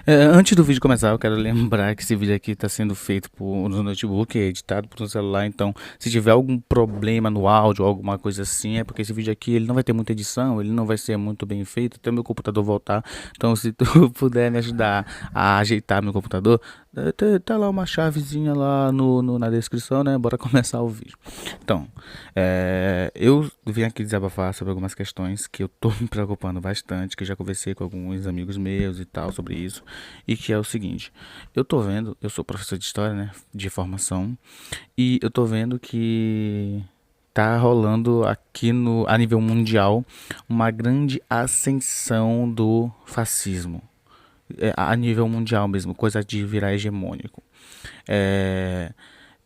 Antes do vídeo começar, eu quero lembrar que esse vídeo aqui está sendo feito no notebook, é editado por um celular, então se tiver algum problema no áudio ou alguma coisa assim, é porque esse vídeo aqui ele não vai ter muita edição, ele não vai ser muito bem feito até meu computador voltar. Então se tu puder me ajudar a ajeitar meu computador, tá lá uma chavezinha lá na descrição, né? Bora começar o vídeo. Então, eu vim aqui desabafar sobre algumas questões que eu tô me preocupando bastante, que eu já conversei com alguns amigos meus e tal sobre isso, e que é o seguinte: eu tô vendo, eu sou professor de história, né, de formação, e eu tô vendo que tá rolando aqui a nível mundial uma grande ascensão do fascismo. A nível mundial mesmo, coisa de virar hegemônico. É,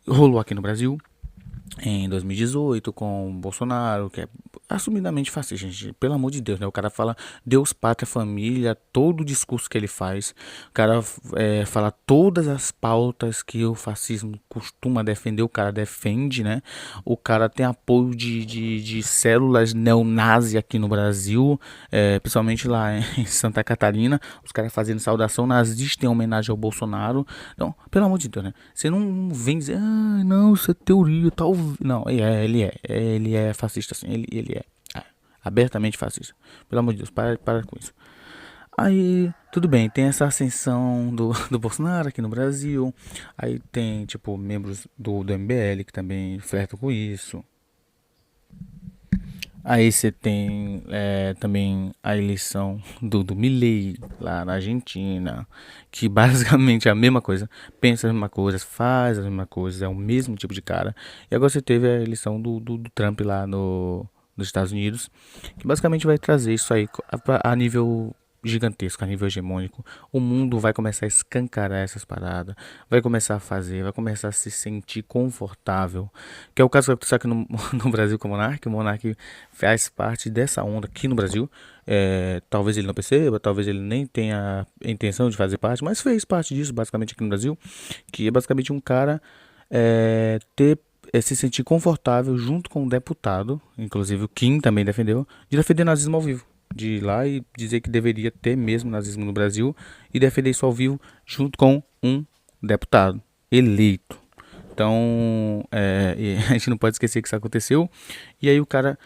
rolou aqui no Brasil, em 2018 com o Bolsonaro, que é assumidamente fascista, gente. Pelo amor de Deus, né? O cara fala Deus, pátria, família, todo o discurso que ele faz. O cara fala todas as pautas que o fascismo costuma defender, o cara defende, né? O cara tem apoio de células neonazi aqui no Brasil, principalmente lá em Santa Catarina. Os caras fazendo saudação nazista em homenagem ao Bolsonaro. Então, pelo amor de Deus, né? Você não vem dizer, ah, não, isso é teoria, tal. Não, ele é fascista, assim, ele é abertamente fascista. Pelo amor de Deus, para com isso. Aí, tudo bem, tem essa ascensão do Bolsonaro aqui no Brasil. Aí tem, tipo, membros do MBL que também flertam com isso. Aí você tem também a eleição do Milei lá na Argentina, que basicamente é a mesma coisa, pensa a mesma coisa, faz a mesma coisa, é o mesmo tipo de cara. E agora você teve a eleição do Trump lá nos Estados Unidos, que basicamente vai trazer isso aí a nível gigantesco, a nível hegemônico. O mundo vai começar a escancarar essas paradas, vai começar a fazer, vai começar a se sentir confortável. Que é o caso que vai acontecer aqui no Brasil com o Monark. O Monark faz parte dessa onda aqui no Brasil. Talvez ele não perceba, talvez ele nem tenha a intenção de fazer parte, mas fez parte disso basicamente aqui no Brasil. Que é basicamente um cara se sentir confortável junto com um deputado, inclusive o Kim também defendeu, de defender nazismo ao vivo. De ir lá e dizer que deveria ter mesmo nazismo no Brasil e defender isso ao vivo junto com um deputado eleito. Então, a gente não pode esquecer que isso aconteceu. E aí o cara,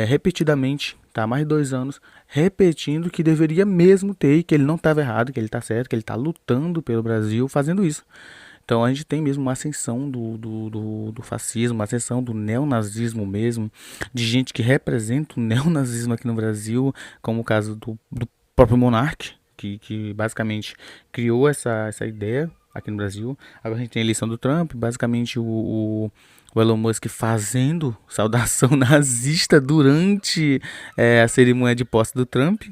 repetidamente, tá há mais de 2 anos, repetindo que deveria mesmo ter, que ele não estava errado, que ele está certo, que ele está lutando pelo Brasil fazendo isso. Então a gente tem mesmo uma ascensão do fascismo, uma ascensão do neonazismo mesmo, de gente que representa o neonazismo aqui no Brasil, como o caso do próprio Monark, que basicamente criou essa ideia aqui no Brasil. Agora a gente tem a eleição do Trump, basicamente o Elon Musk fazendo saudação nazista durante a cerimônia de posse do Trump.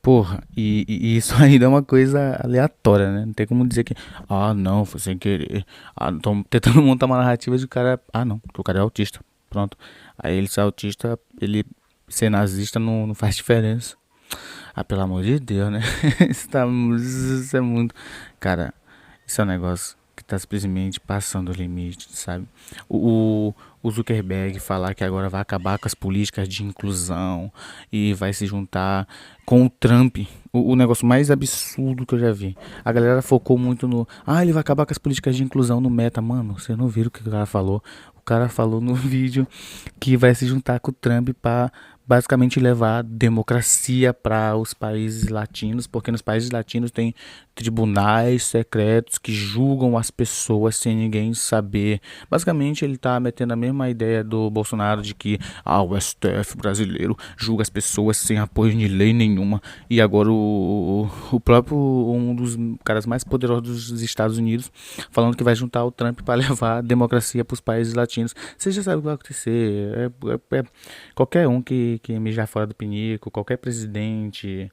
Porra, e isso ainda é uma coisa aleatória, né? Não tem como dizer que, ah, não, foi sem querer. Ah, estão tentando montar uma narrativa de cara, ah, não, que o cara é autista. Pronto. Aí ele ser autista, ele ser nazista não faz diferença. Ah, pelo amor de Deus, né? Isso é muito. Cara, isso é um negócio que tá simplesmente passando o limite, sabe? O, o Zuckerberg falar que agora vai acabar com as políticas de inclusão e vai se juntar com o Trump. O negócio mais absurdo que eu já vi. A galera focou muito no. Ah, ele vai acabar com as políticas de inclusão no Meta. Mano, vocês não viram o que o cara falou? O cara falou no vídeo que vai se juntar com o Trump para basicamente levar democracia para os países latinos, porque nos países latinos tem tribunais secretos que julgam as pessoas sem ninguém saber. Basicamente ele tá metendo a mesma ideia do Bolsonaro de que o STF brasileiro julga as pessoas sem apoio de lei nenhuma. E agora o próprio um dos caras mais poderosos dos Estados Unidos falando que vai juntar o Trump para levar a democracia para os países latinos. Você já sabe o que vai acontecer. Qualquer um que mijar fora do pinico, qualquer presidente,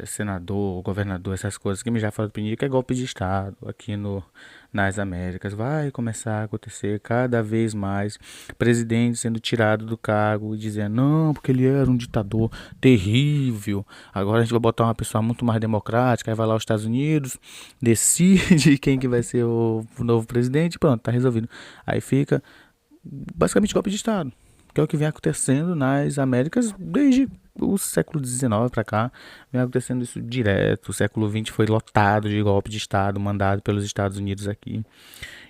senador, governador, essas coisas que mijar fora do pinico é golpe de Estado aqui nas Américas. Vai começar a acontecer cada vez mais. Presidente sendo tirado do cargo e dizendo, não, porque ele era um ditador terrível. Agora a gente vai botar uma pessoa muito mais democrática. Aí vai lá os Estados Unidos, decide quem que vai ser o novo presidente. Pronto, tá resolvido. Aí fica basicamente golpe de Estado. que é o que vem acontecendo nas Américas desde o século XIX para cá. Vem acontecendo isso direto. O século XX foi lotado de golpe de Estado mandado pelos Estados Unidos aqui.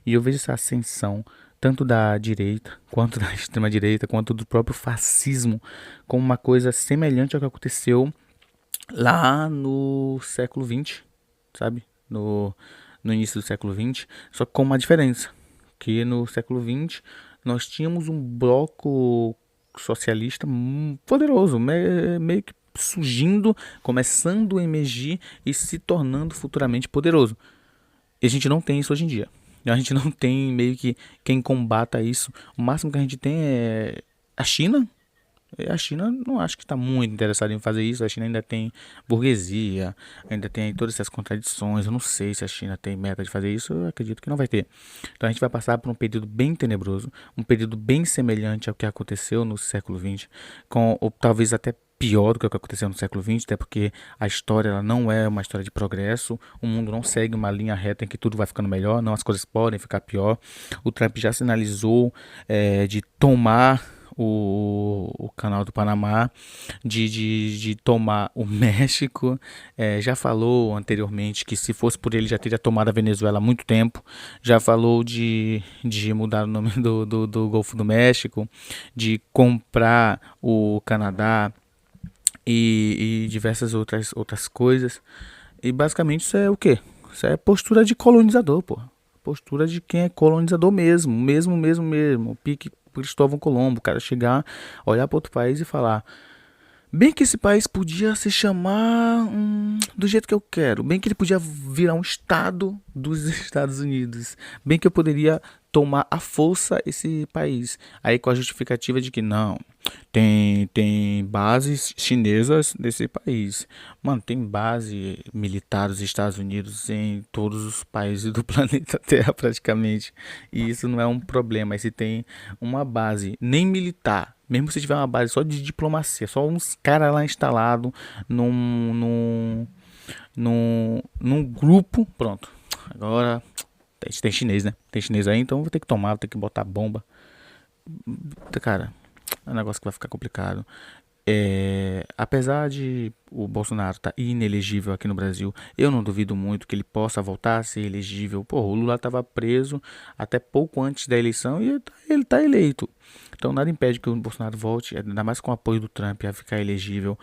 E eu vejo essa ascensão tanto da direita, quanto da extrema-direita, quanto do próprio fascismo, como uma coisa semelhante ao que aconteceu lá no século XX, sabe? No início do século XX, só que com uma diferença, que no século XX nós tínhamos um bloco socialista poderoso, meio que surgindo, começando a emergir e se tornando futuramente poderoso. E a gente não tem isso hoje em dia. A gente não tem meio que quem combata isso. O máximo que a gente tem é a China. E a China não acho que está muito interessada em fazer isso. A China ainda tem burguesia, ainda tem todas essas contradições. Eu não sei se a China tem meta de fazer isso. Eu acredito que não vai ter. Então a gente vai passar por um período bem tenebroso, um período bem semelhante ao que aconteceu no século XX, com ou talvez até pior do que o que aconteceu no século XX, até porque a história ela não é uma história de progresso, o mundo não segue uma linha reta em que tudo vai ficando melhor, não, as coisas podem ficar pior. O Trump já sinalizou de tomar o canal do Panamá, de tomar o México, já falou anteriormente que se fosse por ele já teria tomado a Venezuela há muito tempo, já falou de mudar o nome do Golfo do México, de comprar o Canadá, e diversas outras coisas. E basicamente isso é o quê? Isso é postura de colonizador, pô. Postura de quem é colonizador mesmo. Pique Cristóvão Colombo, o cara chegar, olhar para outro país e falar: bem que esse país podia se chamar do jeito que eu quero. Bem que ele podia virar um estado dos Estados Unidos. Bem que eu poderia tomar à força esse país. Aí com a justificativa de que não, tem bases chinesas nesse país. Mano, tem base militar dos Estados Unidos em todos os países do planeta Terra praticamente. E isso não é um problema. Aí se tem uma base nem militar, mesmo se tiver uma base só de diplomacia, só uns caras lá instalados num grupo, pronto. Agora tem chinês, né? Tem chinês aí, então vou ter que tomar, vou ter que botar bomba. Cara, é um negócio que vai ficar complicado. Apesar de o Bolsonaro estar inelegível aqui no Brasil, eu não duvido muito que ele possa voltar a ser elegível. Pô, o Lula estava preso até pouco antes da eleição e ele tá eleito. Então nada impede que o Bolsonaro volte, ainda mais com o apoio do Trump, a ficar elegível,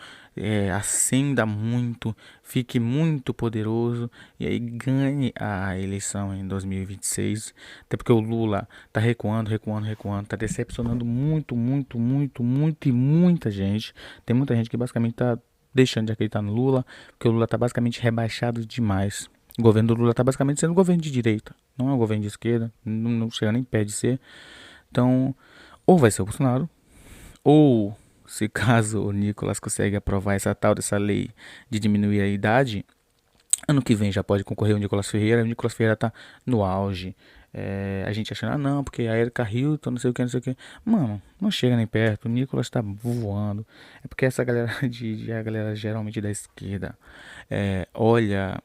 ascenda muito, fique muito poderoso e aí ganhe a eleição em 2026. Até porque o Lula tá recuando, tá decepcionando muito e muita gente. Tem muita gente que basicamente tá deixando de acreditar no Lula, porque o Lula tá basicamente rebaixado demais. O governo do Lula tá basicamente sendo um governo de direita, não é um governo de esquerda, não chega nem pé de ser. Então, ou vai ser o Bolsonaro, ou se caso o Nicolas consegue aprovar essa tal dessa lei de diminuir a idade, ano que vem já pode concorrer o Nicolas Ferreira. O Nicolas Ferreira tá no auge. A gente achando, não, porque a Erika Hilton, não sei o que. Mano, não chega nem perto. O Nicolas tá voando. É porque essa galera, a galera geralmente da esquerda, olha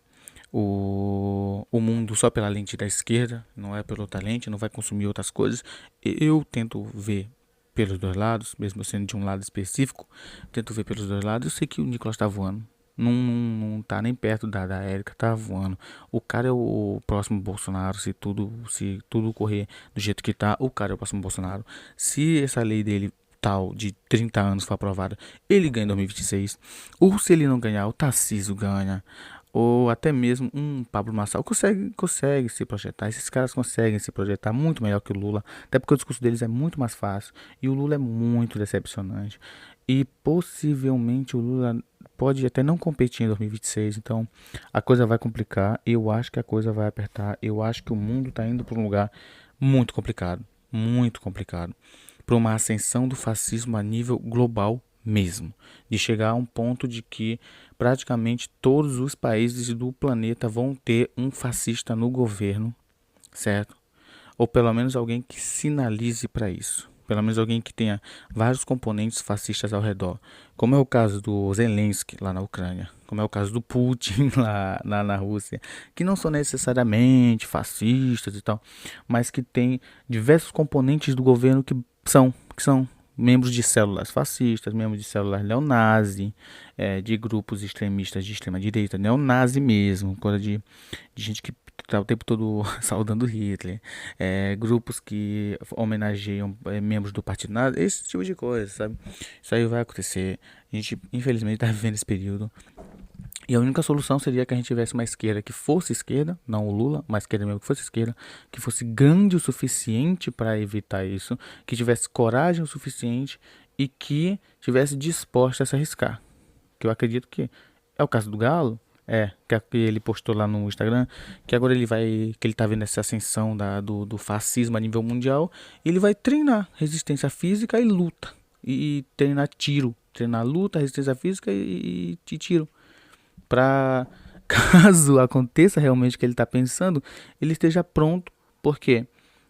o mundo só pela lente da esquerda, não é pela outra lente, não vai consumir outras coisas. Eu tento ver pelos dois lados, mesmo sendo de um lado específico, tento ver pelos dois lados. Eu sei que o Nicolas tá voando. Não tá nem perto da Erika, tá voando. O cara é o próximo Bolsonaro, se tudo correr do jeito que tá, o cara é o próximo Bolsonaro. Se essa lei dele tal de 30 anos for aprovada, ele ganha em 2026. Ou se ele não ganhar, o Tarcísio ganha. Ou até mesmo um Pablo Marçal consegue se projetar. Esses caras conseguem se projetar muito melhor que o Lula. Até porque o discurso deles é muito mais fácil. E o Lula é muito decepcionante. E possivelmente o Lula pode até não competir em 2026. Então a coisa vai complicar. Eu acho que a coisa vai apertar. Eu acho que o mundo está indo para um lugar muito complicado. Muito complicado. Para uma ascensão do fascismo a nível global mesmo. De chegar a um ponto de que praticamente todos os países do planeta vão ter um fascista no governo, certo? Ou pelo menos alguém que sinalize para isso. Pelo menos alguém que tenha vários componentes fascistas ao redor. Como é o caso do Zelensky lá na Ucrânia. Como é o caso do Putin lá na Rússia. Que não são necessariamente fascistas e tal. Mas que tem diversos componentes do governo que são membros de células fascistas, membros de células neonazi, de grupos extremistas de extrema direita, neonazi mesmo, coisa de gente que tá o tempo todo saudando Hitler, grupos que homenageiam membros do partido nazi, esse tipo de coisa, sabe? Isso aí vai acontecer. A gente, infelizmente, está vivendo esse período. E a única solução seria que a gente tivesse uma esquerda que fosse esquerda, não o Lula, uma esquerda mesmo que fosse esquerda, que fosse grande o suficiente para evitar isso, que tivesse coragem o suficiente e que tivesse disposta a se arriscar. Que eu acredito que é o caso do Galo, que ele postou lá no Instagram, que agora que ele tá vendo essa ascensão do fascismo a nível mundial, e ele vai treinar resistência física e luta, e treinar tiro, treinar luta, resistência física e tiro para caso aconteça realmente o que ele está pensando, ele esteja pronto. Por quê?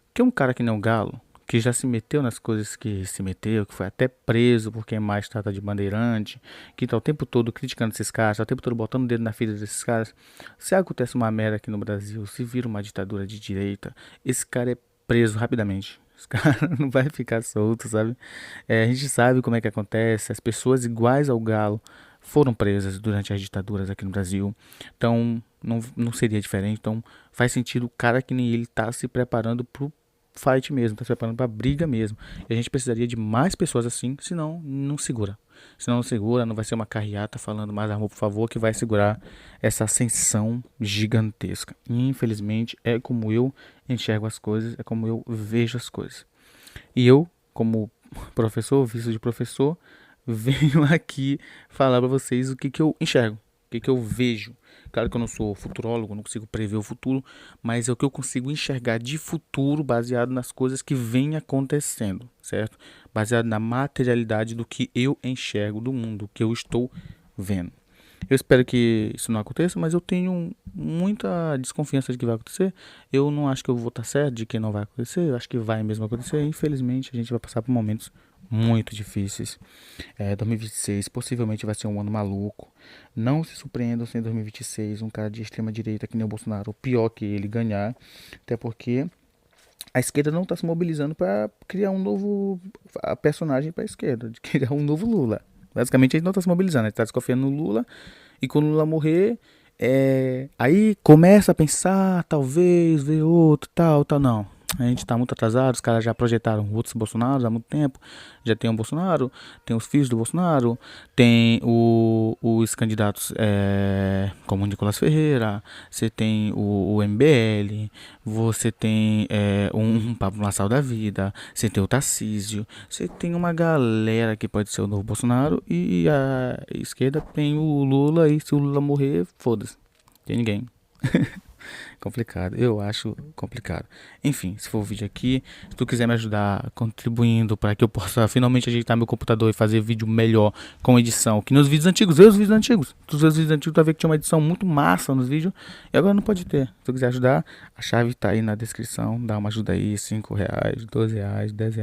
Porque um cara que não Galo, que já se meteu nas coisas que se meteu, que foi até preso porque mais trata de bandeirante, que tá o tempo todo criticando esses caras, tá o tempo todo botando o dedo na ferida desses caras. Se acontece uma merda aqui no Brasil, se vira uma ditadura de direita, esse cara é preso rapidamente. Esse cara não vai ficar solto, sabe? A gente sabe como é que acontece, as pessoas iguais ao Galo foram presas durante as ditaduras aqui no Brasil. Então, não seria diferente. Então, faz sentido o cara que nem ele tá se preparando pro fight mesmo, tá se preparando pra briga mesmo. E a gente precisaria de mais pessoas assim, senão não segura. Se não segura, não vai ser uma carreata falando mais amor, por favor, que vai segurar essa ascensão gigantesca. E, infelizmente, é como eu enxergo as coisas, é como eu vejo as coisas. E eu, como professor, visto de professor, venho aqui falar para vocês o que eu enxergo, o que eu vejo. Claro que eu não sou futurólogo, não consigo prever o futuro, mas é o que eu consigo enxergar de futuro baseado nas coisas que vêm acontecendo, certo? Baseado na materialidade do que eu enxergo do mundo, que eu estou vendo. Eu espero que isso não aconteça, mas eu tenho muita desconfiança de que vai acontecer. Eu não acho que eu vou estar certo de que não vai acontecer. Eu acho que vai mesmo acontecer. Infelizmente, a gente vai passar por momentos muito difíceis. 2026 possivelmente vai ser um ano maluco. Não se surpreendam se em 2026 um cara de extrema direita que nem o Bolsonaro, ou pior que ele, ganhar. Até porque a esquerda não está se mobilizando para criar um novo personagem para a esquerda, de criar um novo Lula. Basicamente a gente não está se mobilizando, a gente está desconfiando no Lula. E quando o Lula morrer, aí começa a pensar, talvez, ver outro, tal. Não. A gente está muito atrasado, os caras já projetaram outros Bolsonaros há muito tempo. Já tem o Bolsonaro, tem os filhos do Bolsonaro, tem os candidatos como o Nicolas Ferreira, você tem o MBL, você tem um Pablo Marçal da vida, você tem o Tarcísio, você tem uma galera que pode ser o novo Bolsonaro, e a esquerda tem o Lula, e se o Lula morrer, foda-se, tem ninguém. Complicado, eu acho complicado. Enfim, se for o vídeo aqui, se tu quiser me ajudar contribuindo para que eu possa finalmente ajeitar meu computador e fazer vídeo melhor com edição, que nos vídeos antigos, vê os vídeos antigos. Tu vê os vídeos antigos, tu vai ver que tinha uma edição muito massa nos vídeos, e agora não pode ter. Se tu quiser ajudar, a chave tá aí na descrição, dá uma ajuda aí, R$ 5, R$ 12, R$ 10,